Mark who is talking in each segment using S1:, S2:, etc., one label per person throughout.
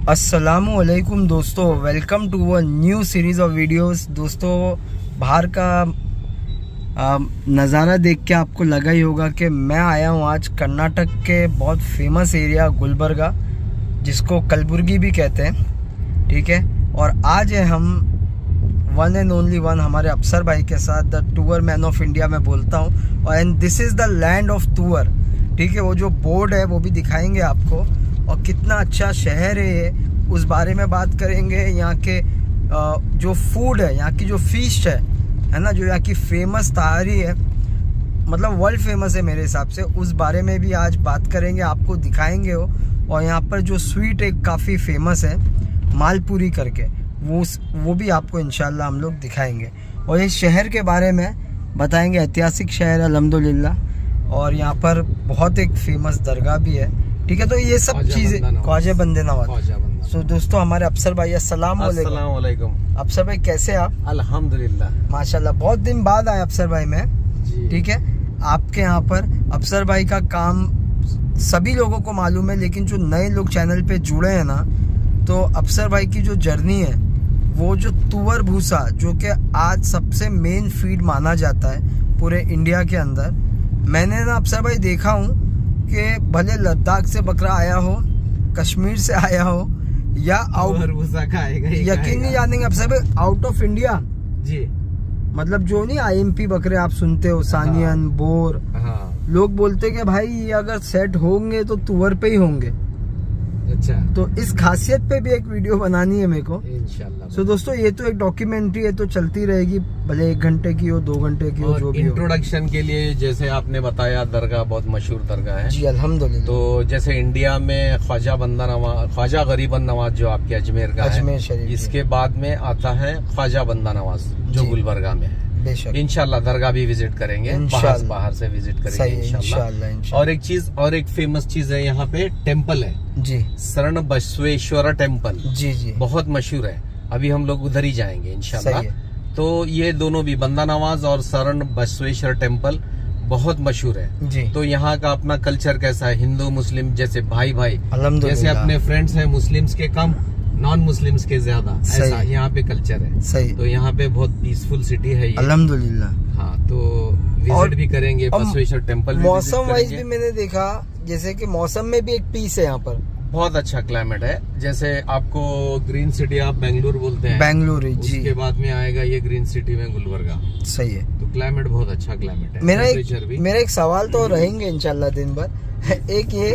S1: अस्सलामुअलैकुम दोस्तों, welcome to a new series of videos. दोस्तों, बाहर का नज़ारा देख के आपको लगा ही होगा कि मैं आया हूँ आज कर्नाटक के बहुत फेमस एरिया गुलबर्गा, जिसको कलबुर्गी भी कहते हैं। ठीक है, और आज है हम वन एंड ओनली वन हमारे अफसर भाई के साथ, the tour man of India मैं बोलता हूँ, और and this is the land of tour. ठीक है, वो जो बोर्ड है वो भी दिखाएंगे आपको, और कितना अच्छा शहर है ये, उस बारे में बात करेंगे। यहाँ के जो फूड है, यहाँ की जो फिश है ना, जो यहाँ की फेमस तारी है, मतलब वर्ल्ड फेमस है मेरे हिसाब से, उस बारे में भी आज बात करेंगे, आपको दिखाएंगे वो। और यहाँ पर जो स्वीट एक काफ़ी फेमस है मालपुरी करके, वो भी आपको इंशाल्लाह हम लोग दिखाएंगे। और इस शहर के बारे में बताएंगे, ऐतिहासिक शहर है अल्हम्दुलिल्लाह, और यहाँ पर बहुत एक फेमस दरगाह भी है। ठीक है, तो ये सब चीजें ख्वाजा बंदे नवाज। तो दोस्तों, हमारे अफसर भाई, अस्सलाम वालेकुम। अफसर भाई कैसे आप?
S2: अल्हम्दुलिल्लाह,
S1: माशाल्लाह, बहुत दिन बाद आए अफसर भाई मैं। ठीक है, आपके यहाँ पर अफसर भाई का काम सभी लोगों को मालूम है, लेकिन जो नए लोग चैनल पे जुड़े हैं ना, तो अफसर भाई की जो जर्नी है, वो जो तुअर भूसा, जो कि आज सबसे मेन फीड माना जाता है पूरे इंडिया के अंदर। मैंने ना अफसर भाई देखा हूँ कि भले लद्दाख से बकरा आया हो, कश्मीर से आया हो, या यकीन नहीं जानेंगे अफसर भाई, आउट ऑफ इंडिया जी, मतलब जो नहीं IMP बकरे आप सुनते हो, सानियन, बोर, लोग बोलते कि भाई ये अगर सेट होंगे तो तुअर पे ही होंगे। अच्छा, तो इस खासियत पे भी एक वीडियो बनानी है मेरे को इंशाल्लाह। सो दोस्तों, ये तो एक डॉक्यूमेंट्री है, तो चलती रहेगी, भले 1 घंटे की हो, 2 घंटे की हो, जो भी हो।
S2: इंट्रोडक्शन के लिए, जैसे आपने बताया, दरगाह बहुत मशहूर दरगाह है
S1: जी, अल्हम्दुलिल्लाह।
S2: तो जैसे इंडिया में ख्वाजा गरीबन नवाज जो आपके अजमेर का
S1: अजमेर शरीफ, इसके
S2: बाद में आता है ख्वाजा बंदा नवाज जो गुलबर्गा में है। इंशाल्लाह दरगाह भी विजिट करेंगे, बाहर से विजिट करेंगे इंशाल्लाह। और एक फेमस चीज है यहाँ पे, टेम्पल है जी, शरण बसवेश्वर टेम्पल जी, बहुत मशहूर है। अभी हम लोग उधर ही जाएंगे इंशाल्लाह। तो ये दोनों भी, बंदा नवाज और शरण बसवेश्वर टेम्पल बहुत मशहूर है जी। तो यहाँ का अपना कल्चर कैसा है, हिंदू मुस्लिम जैसे भाई भाई, जैसे अपने फ्रेंड्स हैं, मुस्लिम्स के कम, नॉन मुस्लिम्स के ज्यादा, ऐसा यहाँ पे कल्चर है। सही। तो यहाँ पे बहुत पीसफुल सिटी है ये, अल्हम्दुलिल्लाह। हाँ, तो विजिट भी करेंगे, बसवेश्वर टेम्पल।
S1: मौसम वाइज भी मैंने देखा, जैसे कि मौसम में भी एक पीस है यहाँ पर,
S2: बहुत अच्छा क्लाइमेट है। जैसे आपको ग्रीन सिटी आप बेंगलुरु बोलते हैं,
S1: बेंगलुरु जी,
S2: उसके बाद में आएगा ये ग्रीन सिटी में गुलबर्गा।
S1: सही है,
S2: तो क्लाइमेट बहुत अच्छा क्लाइमेट है।
S1: मेरा एक सवाल तो रहेंगे इंशाल्लाह दिन भर, एक ये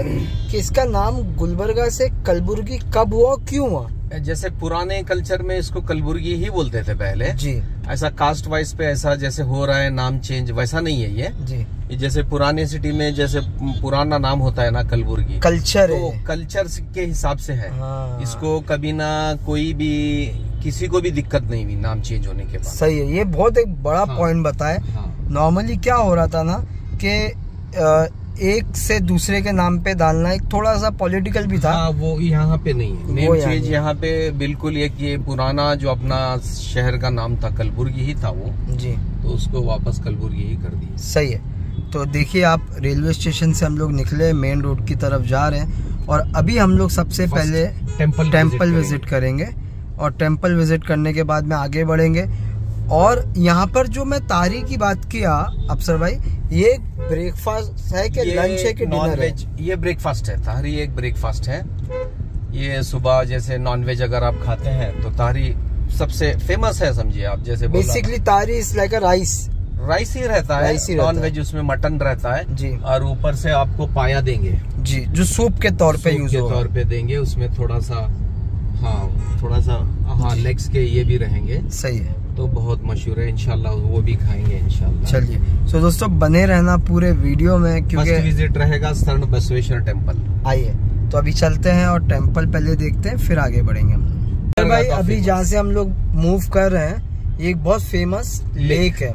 S1: कि इसका नाम गुलबर्गा से कलबुर्गी कब हुआ, क्यों हुआ?
S2: जैसे पुराने कल्चर में इसको कलबुर्गी ही बोलते थे पहले जी। ऐसा कास्ट वाइज पे ऐसा जैसे हो रहा है नाम चेंज, वैसा नहीं है ये जी। जैसे पुराने सिटी में जैसे पुराना नाम होता है ना कलबुर्गी,
S1: कल्चर
S2: तो कल्चर के हिसाब से है। हाँ। इसको कभी ना कोई भी, किसी को भी दिक्कत नहीं हुई नाम चेंज होने के बाद।
S1: सही है, ये बहुत एक बड़ा पॉइंट बताए। नॉर्मली क्या हो रहा था ना कि एक से दूसरे के नाम पे डालना एक थोड़ा सा पॉलिटिकल भी था।
S2: वो यहाँ पे नहीं है, नेम चेंज यहाँ पे बिल्कुल। एक ये पुराना जो अपना शहर का नाम था कलबुर्गी ही था वो जी, तो उसको वापस कलबुर्गी ही कर दी।
S1: सही है। तो देखिए, आप रेलवे स्टेशन से हम लोग निकले, मेन रोड की तरफ जा रहे हैं, और अभी हम लोग सबसे पहले टेम्पल विजिट करेंगे, और टेम्पल विजिट करने के बाद में आगे बढ़ेंगे। और यहाँ पर जो मैं तारी की बात किया अफसर भाई, ये ब्रेकफास्ट है कि लंच है कि डिनर है?
S2: ये ब्रेकफास्ट है, तारी एक ब्रेकफास्ट है। ये सुबह जैसे नॉनवेज अगर आप खाते हैं तो तारी सबसे फेमस है, समझिए आप। जैसे
S1: बेसिकली तारी इज लाइक अ राइस
S2: ही रहता है, नॉनवेज, उसमें मटन रहता है जी, और ऊपर से आपको पाया देंगे जी, जो सूप के तौर पे यूज के तौर पे देंगे। उसमें थोड़ा सा लेग्स के ये भी रहेंगे। सही है, तो बहुत मशहूर है, इंशाल्लाह वो भी खाएंगे इंशाल्लाह।
S1: चलिए, सो दोस्तों बने रहना पूरे वीडियो में, क्योंकि
S2: विजिट रहेगा शरण बसवेश्वर टेम्पल।
S1: आइए, तो अभी चलते हैं और टेम्पल पहले देखते हैं, फिर आगे बढ़ेंगे हम। भाई, अभी जहाँ से हम लोग मूव कर रहे हैं, ये एक बहुत फेमस लेक है।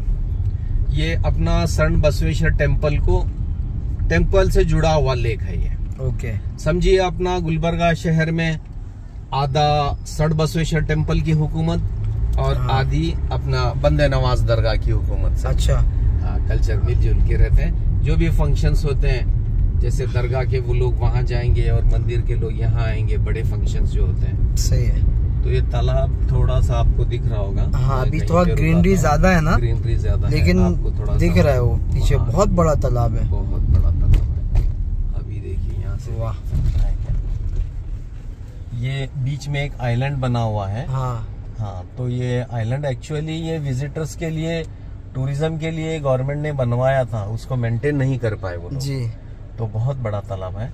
S2: ये अपना शरण बसवेश्वर टेम्पल से जुड़ा हुआ लेक है ये।
S1: ओके,
S2: समझिए अपना गुलबर्गा शहर में आधा शरण बसवेश्वर टेम्पल की हुकूमत और आदि अपना बंदे नवाज दरगाह की हुकूमत।
S1: अच्छा,
S2: हाँ, कल्चर मिलजुल के रहते हैं। जो भी फंक्शंस होते हैं, जैसे दरगाह के वो लोग वहाँ जाएंगे और मंदिर के लोग यहाँ आएंगे, बड़े फंक्शंस जो होते हैं।
S1: सही है।
S2: तो ये तालाब थोड़ा सा आपको दिख रहा होगा।
S1: हाँ, अभी थोड़ा ग्रीनरी ज्यादा है ना,
S2: ग्रीनरी ज्यादा,
S1: लेकिन
S2: आपको थोड़ा
S1: दिख रहा है वो पीछे बहुत बड़ा तालाब है।
S2: बहुत बड़ा तालाब है। अभी देखिए यहाँ से,
S1: वाह,
S2: ये बीच में एक आइलैंड बना हुआ है।
S1: हाँ,
S2: तो ये आइलैंड एक्चुअली ये विजिटर्स के लिए, टूरिज्म के लिए गवर्नमेंट ने बनवाया था, उसको मेंटेन नहीं कर पाए वो लोग जी। तो बहुत बड़ा तालाब है।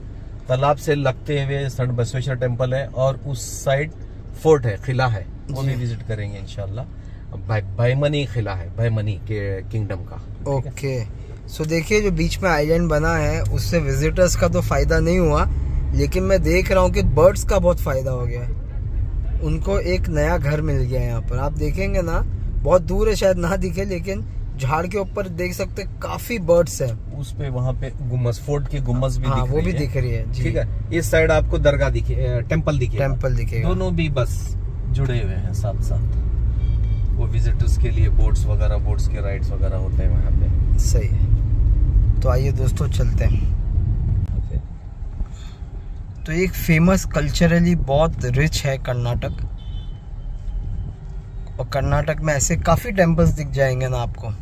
S2: तालाब से लगते हुए सट बसवेश्वर टेम्पल है और उस साइड फोर्ट है, किला है, वो भी विजिट करेंगे इंशाल्लाह। बैमनी किला है, बैमनी के किंगडम का।
S1: ओके, सो देखिए जो बीच में आइलैंड बना है उससे विजिटर्स का तो फायदा नहीं हुआ, लेकिन मैं देख रहा हूँ कि बर्ड्स का बहुत फायदा हो गया है। उनको एक नया घर मिल गया है यहाँ पर। आप देखेंगे ना, बहुत दूर है शायद ना दिखे, लेकिन झाड़ के ऊपर देख सकते काफी बर्ड्स है।
S2: उस पे वहाँ पे गुम्मस, फोर्ट की गुम्मस भी
S1: हाँ, वो भी दिख रही है।
S2: ठीक है, इस साइड आपको दरगाह दिखे, टेम्पल दिखेगा। दोनों भी बस जुड़े हुए हैं साथ साथ। वो विजिटर्स के लिए बोट्स वगैरह, बोट्स के राइड्स वगैरह होते हैं वहाँ पे।
S1: सही है, तो आइए दोस्तों चलते हैं। तो एक फेमस, कल्चरली बहुत रिच है कर्नाटक, और कर्नाटक में ऐसे काफी टेम्पल्स दिख जाएंगे ना आपको।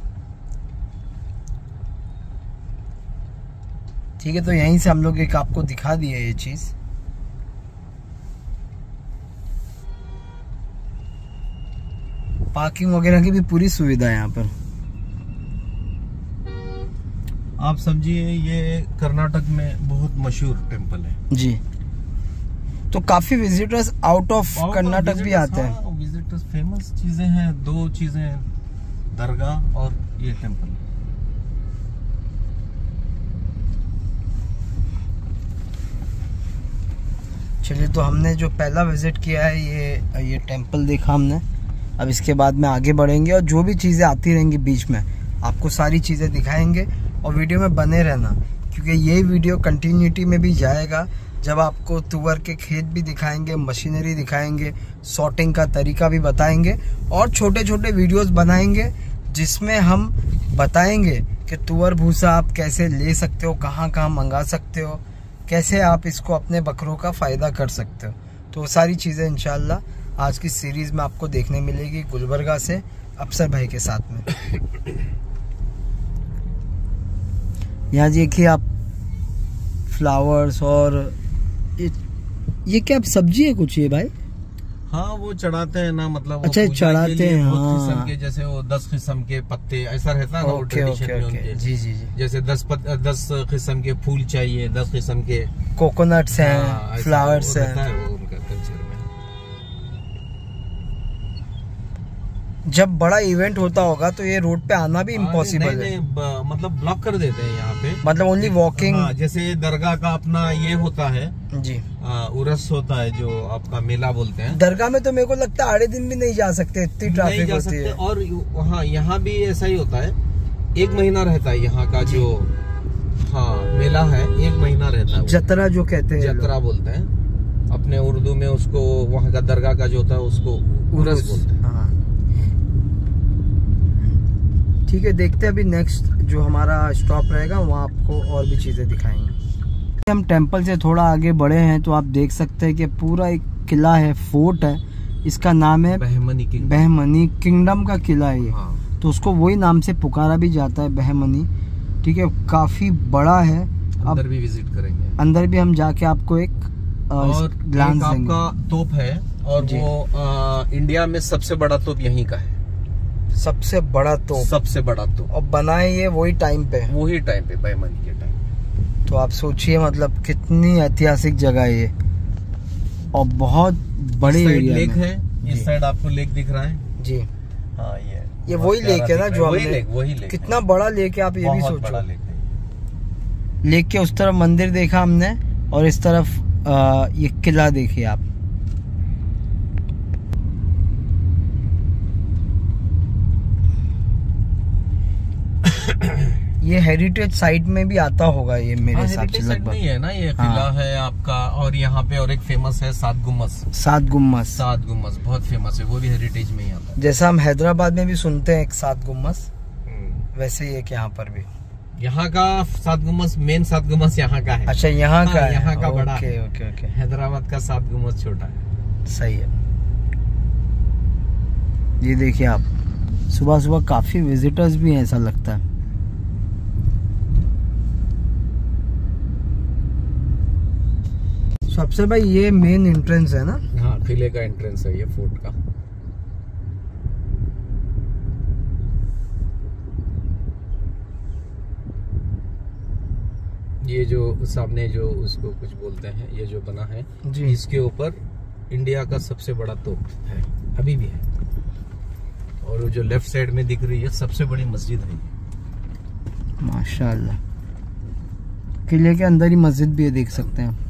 S1: ठीक है, तो यहीं से हम लोग एक आपको दिखा दिए ये चीज। पार्किंग वगैरह की भी पूरी सुविधा है यहाँ पर।
S2: आप समझिए ये कर्नाटक में बहुत मशहूर टेम्पल है
S1: जी। तो काफी विजिटर्स आउट ऑफ कर्नाटक भी आते हैं।
S2: हाँ, विजिटर्स, फेमस चीजें हैं, दो चीजें हैं, दरगाह और ये टेम्पल।
S1: चलिए, तो हमने जो पहला विजिट किया है ये टेम्पल देखा हमने। अब इसके बाद में आगे बढ़ेंगे और जो भी चीज़ें आती रहेंगी बीच में आपको सारी चीज़ें दिखाएंगे, और वीडियो में बने रहना, क्योंकि ये वीडियो कंटिन्यूटी में भी जाएगा। जब आपको तुअर के खेत भी दिखाएंगे, मशीनरी दिखाएंगे, सॉर्टिंग का तरीका भी बताएंगे, और छोटे छोटे वीडियोस बनाएंगे जिसमें हम बताएंगे कि तुअर भूसा आप कैसे ले सकते हो, कहाँ कहाँ मंगा सकते हो, कैसे आप इसको अपने बकरों का फ़ायदा कर सकते हो। तो सारी चीज़ें इंशाल्लाह आज की सीरीज़ में आपको देखने मिलेगी गुलबर्गा से अफसर भाई के साथ में। यहाँ देखिए आप फ्लावर्स, और ये क्या सब्जी है कुछ ये भाई?
S2: हाँ, वो चढ़ाते हैं ना, मतलब
S1: अच्छा चढ़ाते हैं।
S2: हाँ, किस्म के, जैसे वो 10 किस्म के पत्ते, ऐसा रहता है ना वो ट्रेडिशन में उनके।
S1: जी जी जी।
S2: जैसे 10 किस्म के फूल चाहिए, 10 किस्म के
S1: कोकोनट्स हैं, फ्लावर्स हैं,
S2: उनका कल्चर में।
S1: जब बड़ा इवेंट होता होगा तो ये रोड पे आना भी इम्पॉसिबल है।
S2: मतलब ब्लॉक कर देते हैं यहाँ पे,
S1: मतलब ओनली वॉकिंग।
S2: हाँ, जैसे दरगाह का अपना ये होता है
S1: जी,
S2: उरस होता है जो आपका मेला बोलते हैं।
S1: दरगाह में तो मेरे को लगता है आड़े दिन भी नहीं जा सकते, इतनी ट्रैफिक होती है।
S2: और वहाँ यहाँ भी ऐसा ही होता है, 1 महीना रहता है यहाँ का जो मेला है, 1 महीना रहता है।
S1: जतरा जो कहते हैं,
S2: जतरा बोलते हैं अपने उर्दू में उसको। वहाँ का दरगाह का जो होता है उसको उरस बोलते हैं।
S1: ठीक है, देखते हैं अभी नेक्स्ट जो हमारा स्टॉप रहेगा वहाँ आपको और भी चीज़ें दिखाएंगे। हम टेंपल से थोड़ा आगे बढ़े हैं तो आप देख सकते हैं कि पूरा एक किला है, फोर्ट है, इसका नाम है बहमनी किंगडम का किला है ये। हाँ। तो उसको वही नाम से पुकारा भी जाता है, बहमनी। ठीक है, काफ़ी बड़ा है।
S2: अंदर भी विजिट करेंगे,
S1: अंदर भी हम जाके आपको एक ग्लांस देंगे।
S2: आपका तोप है, और वो इंडिया में सबसे बड़ा तोप यहीं का है।
S1: सबसे बड़ा तोप और बनाए ये वही टाइम पे
S2: बहमनी के टाइम।
S1: तो आप सोचिए मतलब कितनी ऐतिहासिक जगह है ये, और बहुत बड़े एरिया
S2: लेक है। इस साइड आपको लेक दिख रहा है
S1: जी।
S2: हाँ,
S1: ये वही लेक है ना जो
S2: वही लेक
S1: कितना बड़ा लेक है, आप ये भी सोचो।
S2: बड़ा लेक है।
S1: लेक के उस तरफ मंदिर देखा हमने, और इस तरफ ये किला देखिए आप। ये हेरिटेज साइट में भी आता होगा ये मेरे हिसाब से लगभग।
S2: नहीं है ना, ये किला है आपका। और यहाँ पे और एक फेमस है सात गुम्मस बहुत फेमस है, वो भी हेरिटेज में ही आता है।
S1: जैसा हम हैदराबाद में भी सुनते हैं एक सात गुम्मस, वैसे ही एक यहाँ पर भी।
S2: यहाँ का 7 गुम्बद, मेन 7 गुम्बद यहाँ का है।
S1: अच्छा, यहाँ का है।
S2: यहाँ का बड़ा
S1: है। ओके।
S2: हैदराबाद का 7 गुम्बद छोटा है।
S1: सही है। ये देखिए आप, सुबह सुबह काफी विजिटर्स भी हैं, ऐसा लगता है। सबसे भाई ये मेन एंट्रेंस है ना?
S2: हाँ, किले का एंट्रेंस है ये फोर्ट का। ये जो सामने जो उसको कुछ बोलते हैं, ये जो बना है जी, इसके ऊपर इंडिया का सबसे बड़ा तोप है, अभी भी है। और वो जो लेफ्ट साइड में दिख रही है सबसे बड़ी मस्जिद है ये।
S1: माशाल्लाह, किले के अंदर ही मस्जिद भी है, देख सकते हैं।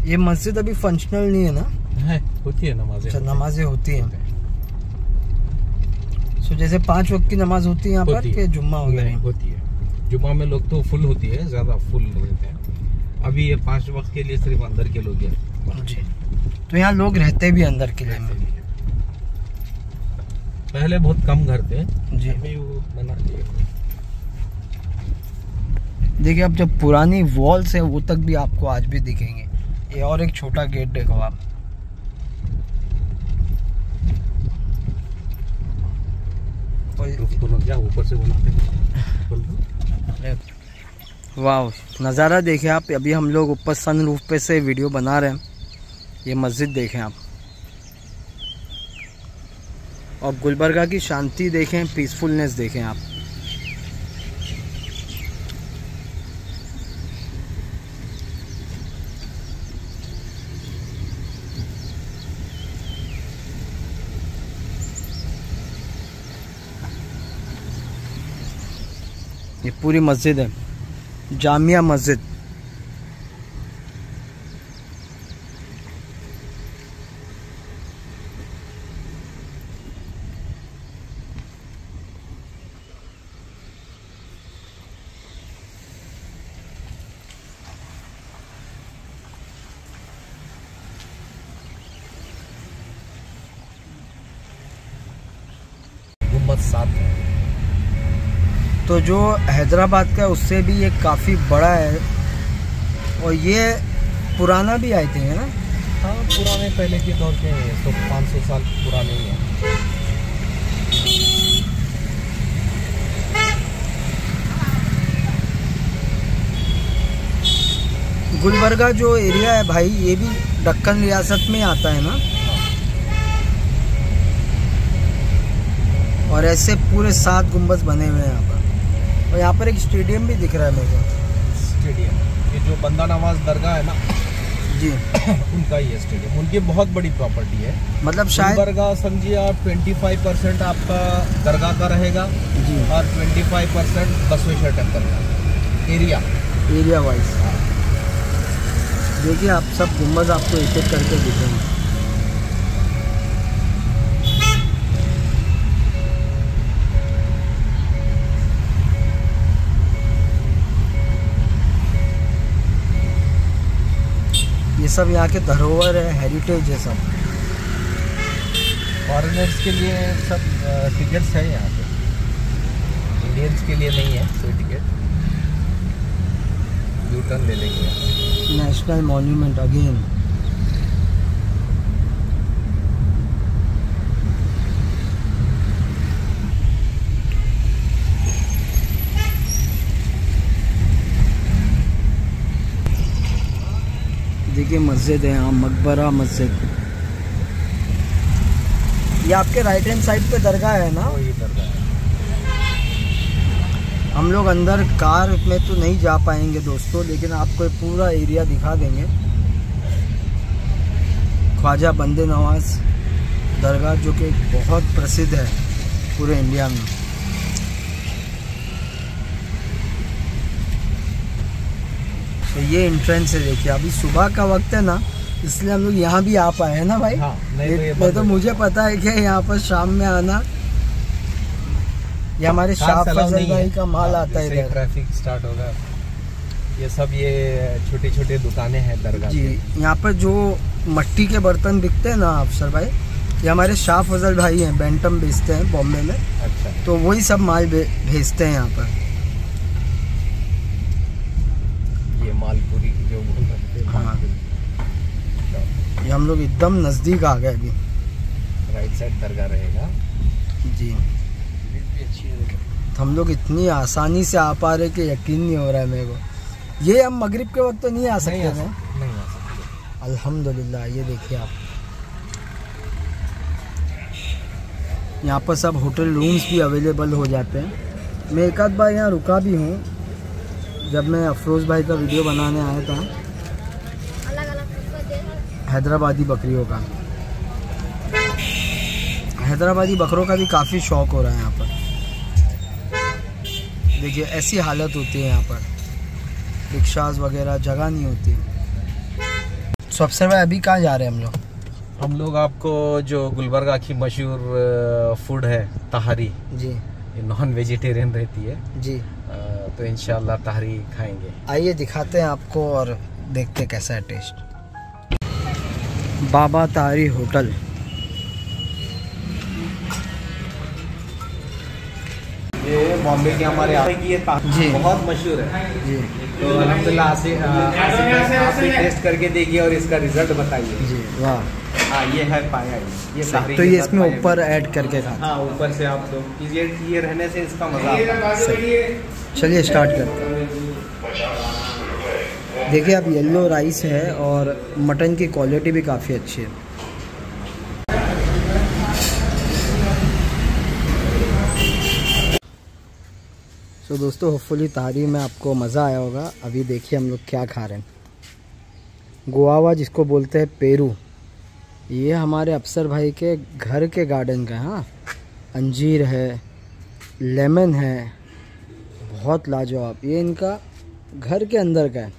S1: ये मस्जिद अभी फंक्शनल नहीं है ना?
S2: है, होती है नमाजें।
S1: अच्छा, नमाजें होती हैं। सो जैसे 5 वक्त की नमाज होती है यहाँ पर कि जुम्मा वगैरह
S2: होती है? जुम्मा में लोग तो फुल होती है, ज्यादा फुल रहते हैं। अभी ये 5 वक्त के लिए सिर्फ अंदर के लोग हैं जी।
S1: तो यहाँ लोग रहते भी अंदर किले में?
S2: पहले बहुत कम घर थे
S1: जी,
S2: अभी वो बना दिए।
S1: देखिए अब जब पुरानी वॉल्स है वो तक भी आपको आज भी दिखेंगे। ये और एक छोटा गेट देखो आप।
S2: ऊपर से बनाते हैं।
S1: वाह, नज़ारा देखें आप। अभी हम लोग ऊपर सन रूफ पे से वीडियो बना रहे हैं। ये मस्जिद देखें आप, और गुलबर्गा की शांति देखें, पीसफुलनेस देखें आप। ये पूरी मस्जिद है, जामिया मस्जिद।
S2: गुम्बद 7 है।
S1: तो जो हैदराबाद का उससे भी ये काफ़ी बड़ा है, और ये पुराना भी आए थे, है ना?
S2: हाँ, पुराने पहले के दौर के हैं, तो 500 साल पुराने ही हैं।
S1: गुलबर्गा जो एरिया है भाई, ये भी दक्कन रियासत में आता है ना? और ऐसे पूरे 7 गुम्बद बने हुए हैं यहाँ पर। और यहाँ पर एक स्टेडियम भी दिख रहा है मेरे को।
S2: स्टेडियम, ये जो बंदा नवाज दरगाह है ना
S1: जी,
S2: उनका ही है स्टेडियम। उनकी बहुत बड़ी प्रॉपर्टी है।
S1: मतलब शायद
S2: दरगाह समझिए आप 25% आपका दरगाह का रहेगा
S1: जी,
S2: और 25% बसवेश्वर टेम्पल का एरिया
S1: वाइज। देखिए आप, सब गुम्बद आपको एक एक करके दिखेंगे। ये सब यहाँ के धरोहर है, हेरिटेज है सब।
S2: फॉरेनर्स के लिए सब टिकट्स है यहाँ पे, इंडियंस के लिए नहीं है कोई टिकट। यू टर्न ले लेंगे।
S1: National monument again. देखिए मस्जिद है यहाँ, मकबरा मस्जिद। ये आपके राइट हैंड साइड पे दरगाह है ना?
S2: वही दरगाह है।
S1: हम लोग अंदर कार में तो नहीं जा पाएंगे दोस्तों, लेकिन आपको पूरा एरिया दिखा देंगे। ख्वाजा बंदे नवाज दरगाह जो कि बहुत प्रसिद्ध है पूरे इंडिया में। तो ये एंट्रेंस है। देखिए अभी सुबह का वक्त है ना, इसलिए हम लोग यहाँ भी आ पाए हैं ना भाई।
S2: हाँ,
S1: नहीं तो मुझे पता है कि यहाँ पर शाम में आना, ये हमारे शाह फजल भाई का माल आता है।
S2: ट्रैफिक स्टार्ट होगा ये सब ये छोटी छोटी दुकानें हैं दरगाह
S1: जी। यहाँ पर जो मट्टी के बर्तन बिकते हैं ना अफसर भाई, ये हमारे शाह फजल भाई हैं, बैंटम बेचते हैं बॉम्बे में।
S2: अच्छा।
S1: तो वही सब माल भेजते हैं यहाँ पर।
S2: ये मालपुरी जो बोल रहे थे।
S1: हाँ, ये हम लोग एकदम नज़दीक आ गए अभी।
S2: राइट साइड दरगाह रहेगा
S1: जी। हम लोग इतनी आसानी से आ पा रहे कि यकीन नहीं हो रहा है मेरे को। ये हम मगरिब के वक्त तो नहीं आ सकते हैं।
S2: नहीं आ सकते
S1: अल्हम्दुलिल्लाह। ये देखिए आप, यहाँ पर सब होटल रूम्स भी अवेलेबल हो जाते हैं। मैं एक आध बार यहाँ रुका भी हूँ जब मैं अफरोज़ भाई का वीडियो बनाने आया था हैदराबादी बकरियों का। हैदराबादी बकरों का भी काफ़ी शौक हो रहा है यहाँ पर। देखिए ऐसी हालत होती है यहाँ पर, रिक्शाज वगैरह जगह नहीं होती। सबसे पहले अभी कहाँ जा रहे हैं हम लोग?
S2: हम लोग आपको जो गुलबर्गा की मशहूर फूड है तहारी
S1: जी,
S2: ये नॉन वेजिटेरियन रहती है
S1: जी,
S2: तो इंशाल्लाह तहारी खाएंगे।
S1: आइए दिखाते हैं आपको और देखते हैं कैसा है टेस्ट। बाबा तहारी होटल।
S2: ये बॉम्बे के हमारे यहाँ की ये
S1: जी
S2: बहुत मशहूर है
S1: जी।
S2: तो अल्हम्दुलिल्लाह आप भी टेस्ट करके देखिए और इसका रिजल्ट बताइए
S1: जी। वाह।
S2: हाँ ये है पाया, ये
S1: तो ये इसमें ऊपर ऐड करके खा।
S2: हाँ ऊपर से आप दो, ये रहने से इसका मजा आता है।
S1: चलिए स्टार्ट करते हैं। देखिए अब येलो राइस है और मटन की क्वालिटी भी काफ़ी अच्छी है। तो दोस्तों होपफुली तहारी में आपको मज़ा आया होगा। अभी देखिए हम लोग क्या खा रहे हैं। गुआवा जिसको बोलते हैं पेरू, ये हमारे अफसर भाई के घर के गार्डन का है। हाँ, अंजीर है, लेमन है, बहुत लाजवाब। ये इनका घर के अंदर का है।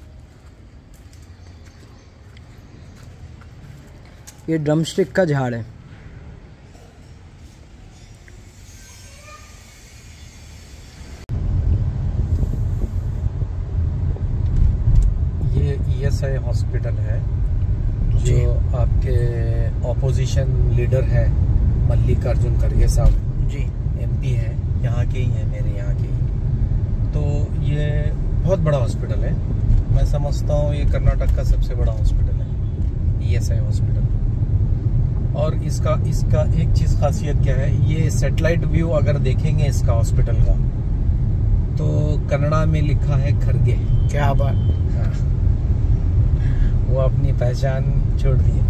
S1: ये ड्रमस्टिक का झाड़ है।
S2: ये हॉस्पिटल है जो आपके ऑपोजिशन लीडर है मल्लिकार्जुन खड़गे साहब जी, एमपी हैं, यहाँ के ही हैं, मेरे यहाँ के ही। तो ये बहुत बड़ा हॉस्पिटल है। मैं समझता हूँ ये कर्नाटक का सबसे बड़ा हॉस्पिटल है, ईएसआई हॉस्पिटल। और इसका एक चीज़ खासियत क्या है, ये सैटेलाइट व्यू अगर देखेंगे इसका हॉस्पिटल का तो कन्नड़ा में लिखा है खरगे।
S1: क्या बात।
S2: हाँ, वो अपनी पहचान छोड़ दिए।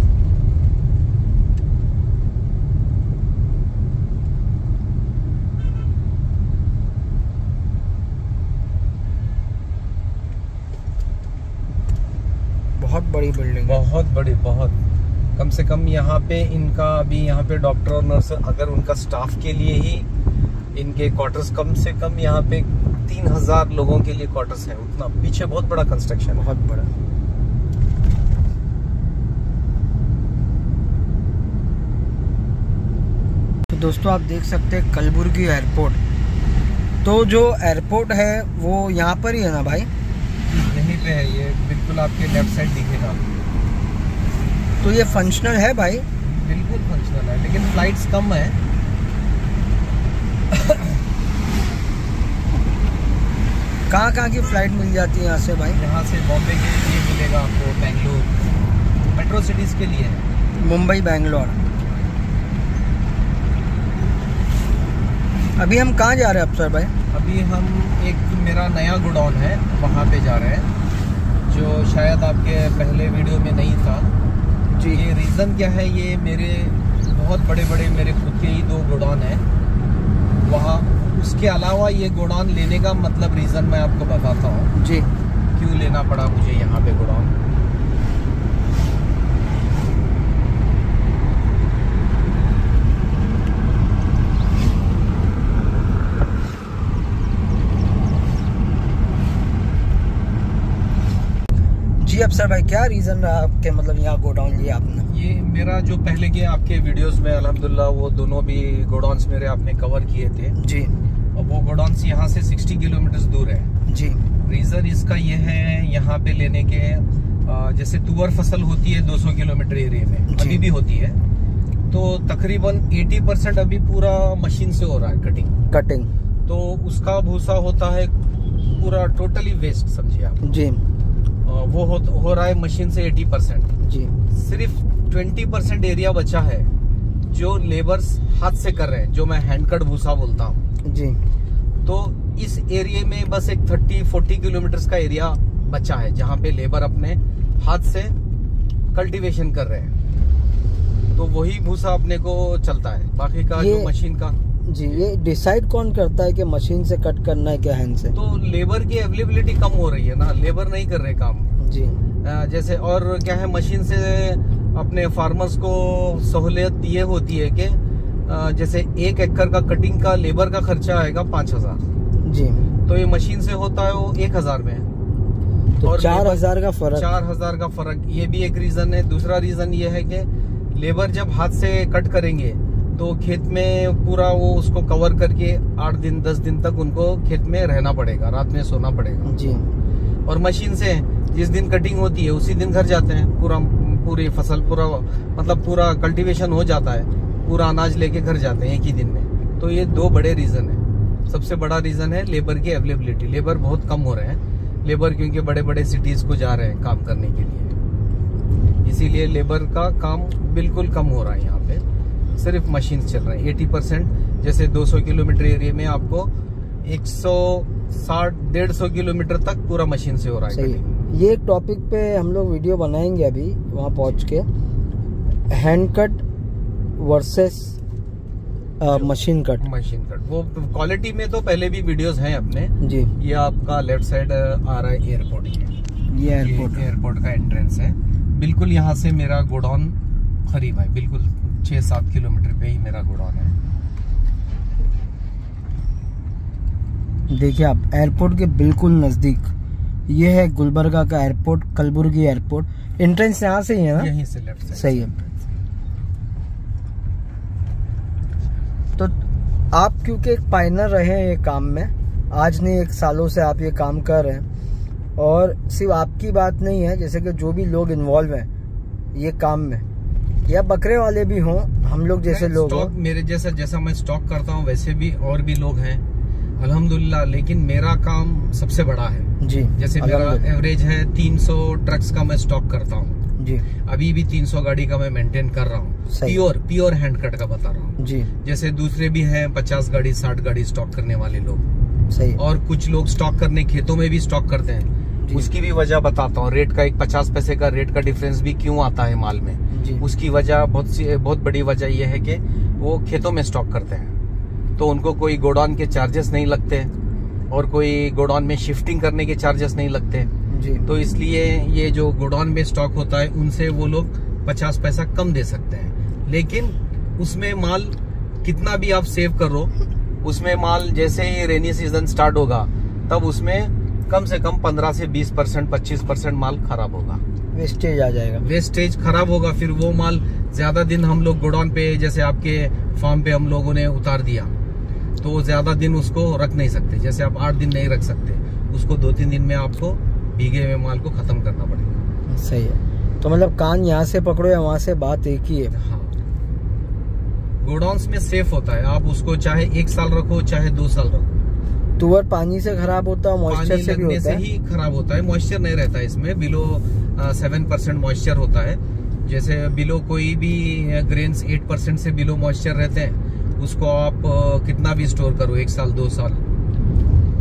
S1: बहुत बड़ी बिल्डिंग,
S2: बहुत बड़ी, बहुत। कम से कम यहाँ पे इनका अभी यहाँ पे डॉक्टर और नर्स, अगर उनका स्टाफ के लिए ही इनके क्वार्टर्स कम से कम यहाँ पे 3000 लोगों के लिए क्वार्टर्स है। उतना पीछे बहुत बड़ा कंस्ट्रक्शन,
S1: बहुत बड़ा। तो दोस्तों आप देख सकते हैं कलबुर्गी एयरपोर्ट। तो जो एयरपोर्ट है वो यहाँ पर ही है ना भाई?
S2: यहीं पे है, ये बिल्कुल आपके लेफ्ट साइड दिखेगा।
S1: तो ये फंक्शनल है भाई?
S2: बिल्कुल फंक्शनल है, लेकिन फ्लाइट्स कम है।
S1: कहाँ की फ्लाइट मिल जाती है यहाँ से भाई?
S2: यहाँ से बॉम्बे के लिए मिलेगा आपको, बेंगलोर, मेट्रो सिटीज के लिए है,
S1: मुंबई, बेंगलोर। अभी हम कहाँ जा रहे हैं अफसर भाई?
S2: अभी हम एक मेरा नया गोडाउन है वहाँ पे जा रहे हैं, जो शायद आपके पहले वीडियो में नहीं था जी। ये रीज़न क्या है, ये मेरे बहुत बड़े बड़े मेरे खुद के ही 2 गोडाउन हैं वहाँ। उसके अलावा ये गोडाउन लेने का मतलब रीज़न मैं आपको बताता हूँ
S1: जी,
S2: क्यों लेना पड़ा मुझे यहाँ पे गोडाउन।
S1: जी अफसर भाई, क्या रीज़न रहा आपके मतलब यहाँ गोडाउन लिया आपने?
S2: ये मेरा जो पहले के आपके वीडियोस में अल्हम्दुलिल्लाह वो दोनों भी गोडाउन्स मेरे आपने कवर किए थे
S1: जी।
S2: और वो गोडाउन्स यहाँ से 60 किलोमीटर दूर है
S1: जी।
S2: रीजन इसका ये है, यहाँ पे लेने के जैसे तुअर फसल होती है 200 किलोमीटर एरिया में, अभी भी होती है, तो तकरीबन 80% अभी पूरा मशीन से हो रहा है कटिंग। तो उसका भूसा होता है पूरा टोटली वेस्ट, समझिए आप
S1: जी।
S2: वो हो रहा है मशीन से 80%
S1: जी।
S2: सिर्फ 20% एरिया बचा है जो लेबर्स हाथ से कर रहे हैं, जो मैं हैंड कट भूसा बोलता हूँ
S1: जी।
S2: तो इस एरिया में बस एक 30-40 किलोमीटर का एरिया बचा है जहाँ पे लेबर अपने हाथ से कल्टीवेशन कर रहे हैं, तो वही भूसा अपने को चलता है। बाकी का जो मशीन का
S1: जी, ये डिसाइड कौन करता है कि मशीन से कट करना है क्या हैंड से?
S2: तो लेबर की अवेलेबिलिटी कम हो रही है ना, लेबर नहीं कर रहे काम
S1: जी।
S2: जैसे और क्या है, मशीन से अपने फार्मर्स को सहूलियत ये होती है कि जैसे 1 एकड़ का कटिंग का लेबर का खर्चा आएगा 5000
S1: जी,
S2: तो ये मशीन से होता है वो 1000 में,
S1: तो और 4000 का फर्क।
S2: 4000 का फर्क, ये भी एक रीजन है। दूसरा रीजन ये है कि लेबर जब हाथ से कट करेंगे तो खेत में पूरा वो उसको कवर करके 8 दिन 10 दिन तक उनको खेत में रहना पड़ेगा, रात में सोना पड़ेगा
S1: जी।
S2: और मशीन से जिस दिन कटिंग होती है उसी दिन घर जाते हैं, पूरी फसल पूरा कल्टीवेशन हो जाता है, पूरा अनाज लेके घर जाते हैं एक ही दिन में। तो ये 2 बड़े रीजन है। सबसे बड़ा रीजन है लेबर की अवेलेबिलिटी, लेबर बहुत कम हो रहे हैं लेबर, क्योंकि बड़े बड़े सिटीज को जा रहे हैं काम करने के लिए, इसीलिए लेबर का काम बिल्कुल कम हो रहा है। यहाँ पे सिर्फ मशीन चल रहे हैं 80%। जैसे 200 किलोमीटर एरिया में आपको 160-150 किलोमीटर तक पूरा मशीन से हो रहा है।
S1: ये एक टॉपिक पे हम लोग वीडियो बनाएंगे अभी वहाँ पहुँच के, hand cut versus machine cut.
S2: वो क्वालिटी में तो पहले भी वीडियोस हैं अपने
S1: जी।
S2: ये आपका लेफ्ट साइड आ रहा है एयरपोर्ट, ये एयरपोर्ट का एंट्रेंस है। बिल्कुल यहाँ से मेरा गोडाउन करीब है, बिल्कुल 6-7 किलोमीटर पे ही मेरा गोडाउन है।
S1: देखिए आप एयरपोर्ट के बिल्कुल नजदीक, ये है गुलबर्गा का एयरपोर्ट, कलबुर्गी एयरपोर्ट। एंट्रेंस यहाँ से ही है ना?
S2: यहीं से लेफ्ट साइड।
S1: सही है। तो आप क्योंकि एक पायनर रहे हैं ये काम में, आज नहीं 1 सालों से आप ये काम कर रहे हैं, और सिर्फ आपकी बात नहीं है, जैसे कि जो भी लोग इन्वॉल्व हैं ये काम में, या बकरे वाले भी हों, हम लोग जैसे लोग हो,
S2: मेरे जैसा मैं स्टॉक करता हूँ वैसे भी और भी लोग हैं अल्हम्दुलिल्लाह, लेकिन मेरा काम सबसे बड़ा है
S1: जी।
S2: जैसे मेरा एवरेज है 300 ट्रक्स का मैं स्टॉक करता हूँ
S1: जी।
S2: अभी भी 300 गाड़ी का मैं मेंटेन कर रहा हूँ, प्योर हैंड कट का बता रहा हूँ
S1: जी।
S2: जैसे दूसरे भी हैं 50 गाड़ी 60 गाड़ी स्टॉक करने वाले लोग,
S1: सही।
S2: और कुछ लोग स्टॉक करने खेतों में भी स्टॉक करते हैं। उसकी भी वजह बताता हूँ, रेट का एक 50 पैसे का रेट का डिफरेंस भी क्यों आता है माल में जी। उसकी वजह बहुत बड़ी वजह यह है कि वो खेतों में स्टॉक करते हैं, तो उनको कोई गोडाउन के चार्जेस नहीं लगते और कोई गोडाउन में शिफ्टिंग करने के चार्जेस नहीं लगते जी। तो इसलिए ये जो गोडाउन में स्टॉक होता है उनसे वो लोग 50 पैसा कम दे सकते हैं, लेकिन उसमें माल कितना भी आप सेव करो, उसमें माल जैसे ही रेनी सीजन स्टार्ट होगा तब उसमें कम से कम 15 से 20% 25% माल खराब होगा,
S1: वेस्टेज आ जाएगा,
S2: वेस्टेज खराब होगा। फिर वो माल ज्यादा दिन हम लोग गोडाउन पे, जैसे आपके फार्म पे हम लोगों ने उतार दिया तो ज्यादा दिन उसको रख नहीं सकते, जैसे आप 8 दिन नहीं रख सकते उसको, 2-3 दिन में आपको भीगे हुए माल को खत्म करना पड़ेगा।
S1: सही है। तो मतलब कान यहाँ से पकड़ो या वहाँ से, बात एक ही है।
S2: हाँ, गोडाउन्स में सेफ होता है, आप उसको चाहे 1 साल रखो चाहे 2 साल रखो।
S1: तुअर पानी से खराब होता है, मॉइस्चर से भी होता है?
S2: ही खराब होता है, मॉइस्चर नहीं रहता है इसमें, बिलो 7% मॉइस्चर होता है। जैसे बिलो कोई भी ग्रेन्स 8% से बिलो मॉइस्चर रहते हैं, उसको आप कितना भी स्टोर करो 1 साल 2 साल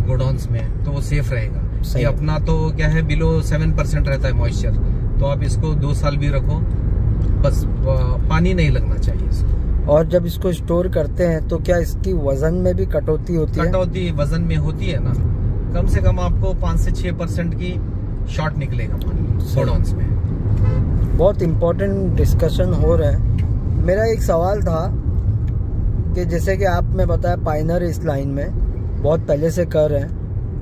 S2: गोडाउन्स में तो वो सेफ रहेगा। ये अपना तो क्या है, बिलो 7% रहता है मॉइस्चर, तो आप इसको 2 साल भी रखो, बस पानी नहीं लगना चाहिए इसको।
S1: और जब इसको स्टोर करते हैं तो क्या इसकी वजन में भी कटौती होती है?
S2: कटौती वजन में होती है ना, कम से कम आपको 5 से 6% की शॉर्ट निकलेगा पानी गोडाउन्स में।
S1: बहुत इम्पोर्टेंट डिस्कशन हो रहा है। मेरा एक सवाल था कि जैसे कि आपने बताया पायनर इस लाइन में बहुत पहले से कर रहे हैं,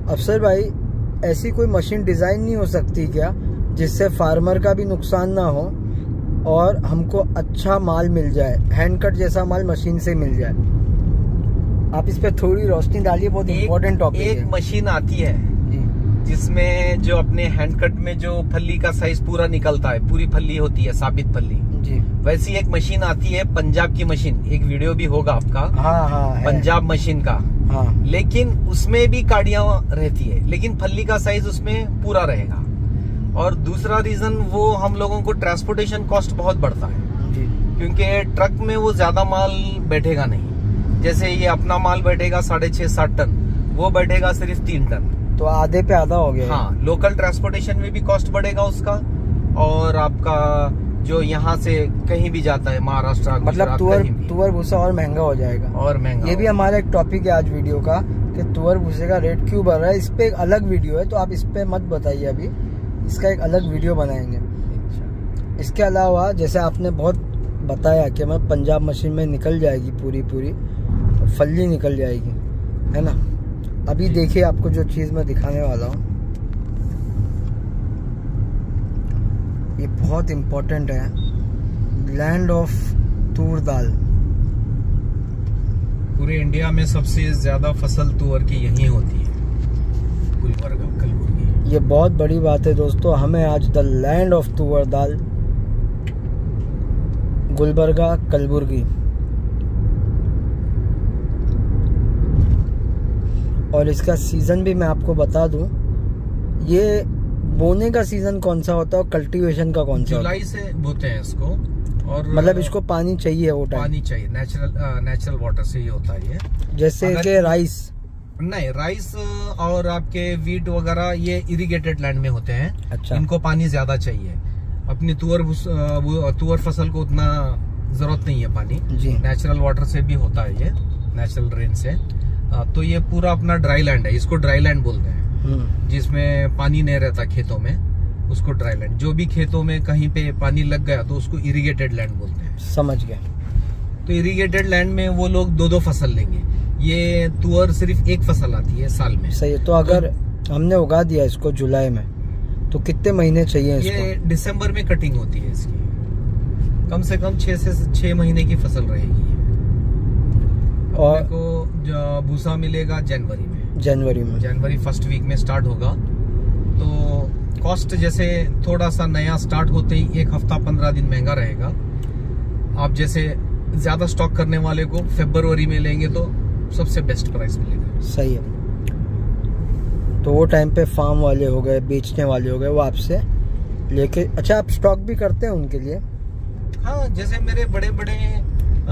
S1: अफसर भाई ऐसी कोई मशीन डिज़ाइन नहीं हो सकती क्या जिससे फार्मर का भी नुकसान ना हो और हमको अच्छा माल मिल जाए, हैंड कट जैसा माल मशीन से मिल जाए? आप इस पे थोड़ी रोशनी डालिए, बहुत इम्पोर्टेंट टॉपिक है।
S2: एक मशीन आती है जिसमें जो अपने हैंड कट में जो फल्ली का साइज पूरा निकलता है, पूरी फल्ली होती है, साबित फल्ली जी। वैसी एक मशीन आती है पंजाब की मशीन, एक वीडियो भी होगा आपका।
S1: हाँ,
S2: पंजाब मशीन का। हाँ। लेकिन उसमें भी काड़ियां रहती है, लेकिन फल्ली का साइज उसमें पूरा रहेगा। और दूसरा रीजन वो हम लोगों को ट्रांसपोर्टेशन कॉस्ट बहुत बढ़ता है जी। क्योंकि ट्रक में वो ज्यादा माल बैठेगा नहीं। जैसे ये अपना माल बैठेगा 6.5-7 टन, वो बैठेगा सिर्फ 3 टन, तो आधे पे आधा हो गया। हाँ, लोकल ट्रांसपोर्टेशन में भी कॉस्ट बढ़ेगा उसका। और आपका जो यहाँ से कहीं भी जाता है, महाराष्ट्र,
S1: मतलब तुअर भूसा और महंगा हो जाएगा।
S2: और महंगा, ये
S1: भी हमारा एक टॉपिक है आज वीडियो का कि तुअर भूसे का रेट क्यों बढ़ रहा है। इस पे एक अलग वीडियो है, तो आप इस पे मत बताइए, अभी इसका एक अलग वीडियो बनाएंगे। इसके अलावा जैसे आपने बहुत बताया कि मैं पंजाब मशीन में निकल जाएगी पूरी फल्ली निकल जाएगी, है ना। अभी देखिए आपको जो चीज मैं दिखाने वाला हूँ, ये बहुत इम्पोर्टेंट है। लैंड ऑफ तूर दाल।
S2: पूरे इंडिया में सबसे ज्यादा फसल तुअर की यहीं होती है, गुलबर्गा, कलबुर्गी।
S1: ये बहुत बड़ी बात है दोस्तों। हमें आज द लैंड ऑफ तुअर दाल, गुलबर्गा, कलबुर्गी। और इसका सीजन भी मैं आपको बता दूं, ये बोने का सीजन कौन सा होता है और कल्टीवेशन का कौन सा?
S2: जुलाई से बोते हैं इसको। और
S1: मतलब इसको पानी चाहिए, वो टाइम
S2: पानी चाहिए, नेचुरल वाटर से ही होता है ये।
S1: जैसे कि राइस
S2: नहीं, राइस और आपके वीट वगैरह ये इरिगेटेड लैंड में होते हैं।
S1: अच्छा।
S2: इनको पानी ज्यादा चाहिए। अपनी तुअर फसल को उतना जरूरत नहीं है पानी जी। नेचुरल वाटर से भी होता है ये, नेचुरल रेन से। तो ये पूरा अपना ड्राई लैंड है, इसको ड्राई लैंड बोलते हैं। जिसमें पानी नहीं रहता खेतों में, उसको ड्राई लैंड। जो भी खेतों में कहीं पे पानी लग गया तो उसको इरिगेटेड लैंड बोलते हैं।
S1: समझ गया।
S2: तो इरिगेटेड लैंड में वो लोग 2-2 फसल लेंगे। ये तुअर सिर्फ एक फसल आती है साल में।
S1: सही है। तो अगर हमने उगा दिया इसको जुलाई में, तो कितने महीने चाहिए इसको?
S2: ये दिसंबर में कटिंग होती है इसकी। कम से कम 6 से 6 महीने की फसल रहेगी। और को भूसा मिलेगा जनवरी फर्स्ट वीक में स्टार्ट होगा। तो कॉस्ट जैसे थोड़ा सा नया स्टार्ट होते ही 1 हफ्ता 15 दिन महंगा रहेगा। आप जैसे ज्यादा स्टॉक करने वाले को फरवरी में लेंगे तो सबसे बेस्ट प्राइस मिलेगा।
S1: सही है। तो वो टाइम पे फार्म वाले हो गए, बेचने वाले हो गए, वो आपसे लेके। अच्छा, आप स्टॉक भी करते हैं उनके लिए?
S2: हाँ, जैसे मेरे बड़े बड़े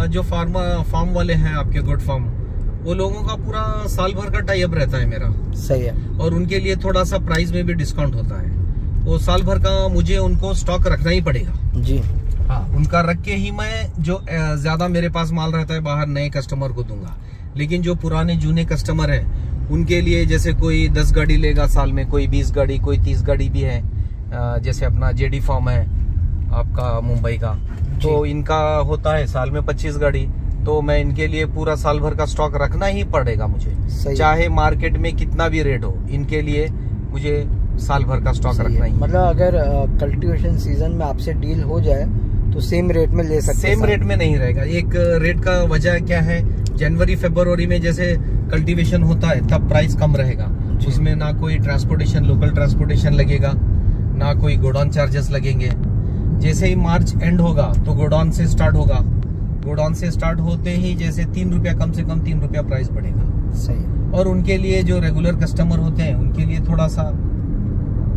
S2: जो फार्म वाले हैं, आपके गुड फार्म, वो लोगों का पूरा साल भर का टाई अप रहता है मेरा।
S1: सही है।
S2: और उनके लिए थोड़ा सा प्राइस में भी डिस्काउंट होता है। वो साल भर का मुझे उनको स्टॉक रखना ही पड़ेगा
S1: जी।
S2: हाँ, उनका रख के ही मैं जो ज्यादा मेरे पास माल रहता है बाहर नए कस्टमर को दूंगा। लेकिन जो पुराने जूने कस्टमर हैं, उनके लिए जैसे कोई 10 गाड़ी लेगा साल में, कोई 20 गाड़ी, कोई 30 गाड़ी भी है। जैसे अपना जेडी फार्म है आपका मुंबई का, तो इनका होता है साल में 25 गाड़ी। तो मैं इनके लिए पूरा साल भर का स्टॉक रखना ही पड़ेगा मुझे, चाहे मार्केट में कितना भी रेट हो। इनके लिए मुझे साल भर का स्टॉक रखना ही।
S1: मतलब अगर कल्टीवेशन सीजन में आपसे डील हो जाए तो सेम रेट में ले सकते हैं?
S2: सेम रेट में नहीं रहेगा। एक रेट का वजह क्या है, जनवरी फरवरी में जैसे कल्टीवेशन होता है तब प्राइस कम रहेगा। उसमें ना कोई ट्रांसपोर्टेशन, लोकल ट्रांसपोर्टेशन लगेगा, ना कोई गोडाउन चार्जेस लगेंगे। जैसे ही मार्च एंड होगा तो गोडाउन से स्टार्ट होगा। गोडाउन से स्टार्ट होते ही जैसे 3 रुपया, कम से कम 3 रुपया प्राइस बढ़ेगा।
S1: सही।
S2: और उनके लिए जो रेगुलर कस्टमर होते हैं उनके लिए थोड़ा सा,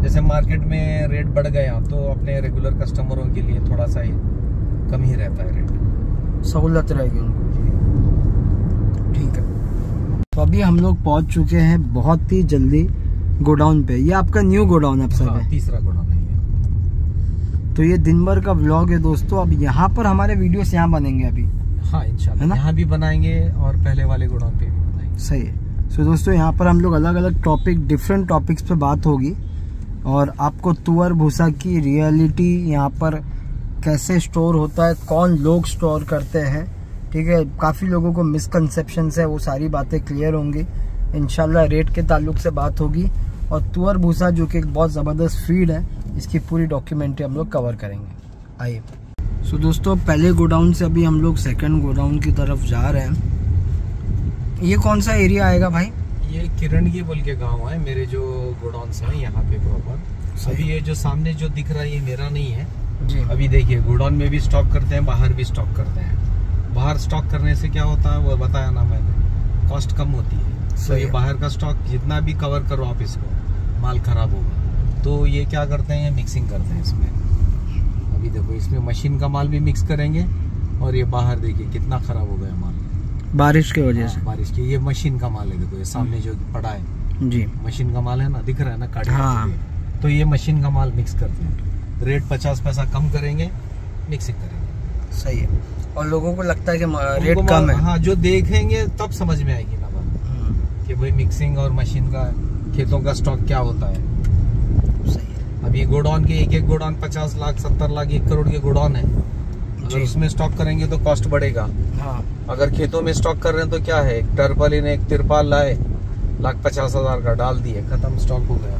S2: जैसे मार्केट में रेट बढ़ गया तो अपने रेगुलर कस्टमरों के लिए थोड़ा सा कम ही रहता है रेट,
S1: सहूलत रहेगी उनको। ठीक है। तो अभी हम लोग पहुंच चुके हैं बहुत ही जल्दी गोडाउन पे। ये आपका न्यू गोडाउन है?
S2: हाँ, तीसरा गोडाउन है।
S1: तो ये दिन भर का व्लॉग है दोस्तों। अब यहाँ पर हमारे वीडियोस यहाँ बनेंगे अभी।
S2: हाँ, इंशाल्लाह यहाँ भी बनाएंगे और पहले वाले गोडाउन पे भी बनाएंगे।
S1: सही है। सो दोस्तों, यहाँ पर हम लोग अलग अलग टॉपिक, डिफरेंट टॉपिक्स पे बात होगी और आपको तुअर भूसा की रियलिटी, यहाँ पर कैसे स्टोर होता है, कौन लोग स्टोर करते हैं, ठीक है, काफ़ी लोगों को मिसकंसेप्शन है, वो सारी बातें क्लियर होंगी इंशाल्लाह। रेट के ताल्लुक से बात होगी और तुअर भूसा जो कि एक बहुत ज़बरदस्त फीड है, इसकी पूरी डॉक्यूमेंट्री हम लोग कवर करेंगे। आइए। सो दोस्तों, पहले गोडाउन से अभी हम लोग सेकंड गोडाउन की तरफ जा रहे हैं। ये कौन सा एरिया आएगा भाई?
S2: ये किरणगी बोल के गांव है, मेरे जो गोडाउन्स हैं यहाँ पे प्रॉपर। अभी ये जो सामने जो दिख रहा है ये मेरा नहीं है
S1: जी।
S2: अभी देखिए गोडाउन में भी स्टॉक करते हैं, बाहर भी स्टॉक करते हैं। बाहर स्टॉक करने से क्या होता है वो बताया ना मैंने, कॉस्ट कम होती है। तो ये बाहर का स्टॉक जितना भी कवर करो आप इसको, माल खराब होगा। तो ये क्या करते हैं, ये मिक्सिंग करते हैं इसमें। अभी देखो इसमें मशीन का माल भी मिक्स करेंगे, और ये बाहर देखिए कितना खराब हो गया माल
S1: बारिश की वजह से।
S2: बारिश की, ये मशीन का माल है, देखो ये सामने जो पड़ा है
S1: जी,
S2: मशीन का माल है ना, दिख रहा है ना काट।
S1: हाँ।
S2: तो ये मशीन का माल मिक्स करते हैं, रेट 50 पैसा कम करेंगे, मिक्सिंग करेंगे।
S1: सही है। और लोगों को लगता है कि रेट कम है।
S2: हाँ, जो देखेंगे तब समझ में आएगी ना बात कि भाई मिक्सिंग और मशीन का खेतों का स्टॉक क्या होता है।
S1: सही है।
S2: अब ये गोडाउन के एक गोडाउन 50 लाख 70 लाख 1 करोड़ के गोडाउन है, अगर उसमें स्टॉक करेंगे तो कॉस्ट बढ़ेगा।
S1: हाँ।
S2: अगर खेतों में स्टॉक कर रहे हैं तो क्या है, एक टर्पलिन एक तिरपाल लाए, 1,50,000 का डाल दिए, खत्म, स्टॉक हो गया।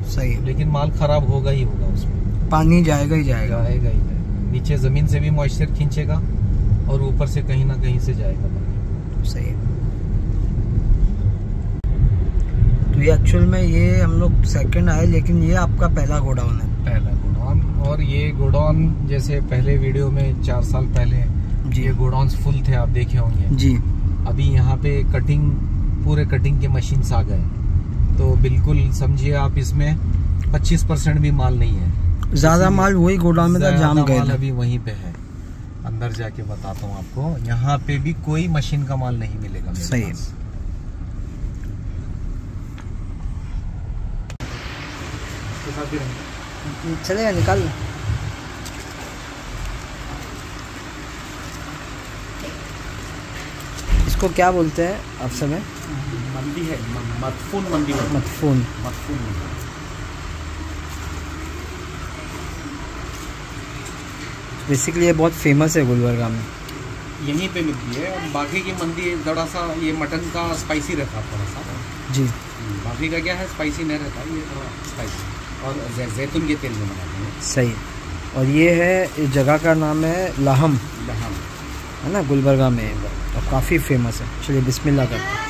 S1: सही है।
S2: लेकिन माल खराब होगा ही होगा, उसमें
S1: पानी जाएगा ही जाएगा।
S2: जाएगा ही जाएगा, नीचे जमीन से भी मॉइस्चर खींचेगा और ऊपर से कहीं ना कहीं से जाएगा।
S1: सही है। तो ये एक्चुअल में ये हम लोग सेकंड आए, लेकिन ये आपका पहला गोडाउन है।
S2: पहला गोडाउन। और ये गोडाउन जैसे पहले वीडियो में 4 साल पहले
S1: जी, ये
S2: गोडाउन फुल थे, आप देखे होंगे
S1: जी।
S2: अभी यहाँ पे कटिंग, पूरे कटिंग के मशीन्स आ गए, तो बिल्कुल समझिए आप इसमें 25% भी माल नहीं है।
S1: ज्यादा माल वही गोडाउन में था, जाम गए।
S2: अभी वहीं पे है, अंदर जाके बताता हूँ आपको। यहाँ पे भी कोई मशीन का माल नहीं मिलेगा।
S1: सही है। चलेगा, निकाल। इसको क्या बोलते हैं आप समय?
S2: मंडी है, मदफून मंडी।
S1: मदफून। बेसिकली ये बहुत फेमस है गुलबर्गा में,
S2: यहीं पे मिलती है। बाकी की मंडी थोड़ा सा ये मटन का स्पाइसी रहता है थोड़ा सा
S1: जी।
S2: बाकी का क्या है, स्पाइसी नहीं रहता, ये थोड़ा स्पाइसी और जैतून के तेल में बनाते हैं।
S1: सही। और ये है, इस जगह का नाम है लाहम, है ना, गुलबर्गा में, और काफ़ी फेमस है। चलिए बिस्मिल्लाह करते हैं।